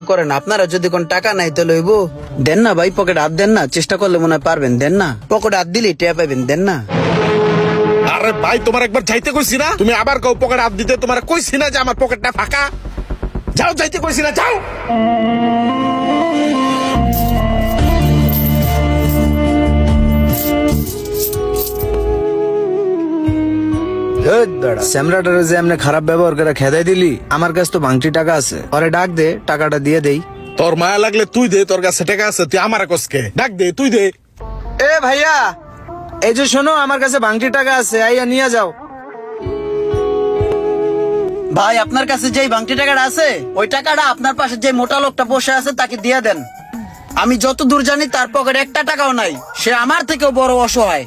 করেন আপনারা যদি কোন টাকা নাই তো লইব দেন না ভাই, পকেট হাত দেন না, চেষ্টা করলে মনে হয় পারবেন, দেন না, পকেট হাত দিলেই টেয়া পাইবেন, দেন না। আরে ভাই তোমার একবার যাইতে কইছি না, তুমি আবার কও পকেট হাত দিতে, তোমার কইছি না যে আমার পকেটটা ফাঁকা। যাও, যাইতে কইছি না, যাও। স্যামরাটারে যে এমনি খারাপ ব্যবহার করে খেদাই দিলি, আমার কাছে তো ভাঙটি টাকা আছে, ওরে ডাক দে, টাকাটা দিয়ে দেই। তোর মায়া লাগলে তুই দে, তোর কাছে টাকা আছে, তুই আমার কসকে ডাক দে, তুই দে। এ ভাইয়া, এই যে শোনো, আমার কাছে ভাঙটি টাকা আছে, আইয়া নিয়ে যাও। ভাই আপনার কাছে যেই ভাঙটি টাকাটা আছে, ওই টাকাটা আপনার পাশে যে মোটা লোকটা বসে আছে তাকে দিয়ে দেন। আমি যত দূর জানি তার পকেটে একটা টাকাও নাই, সে আমার থেকেও বড় অসহায়।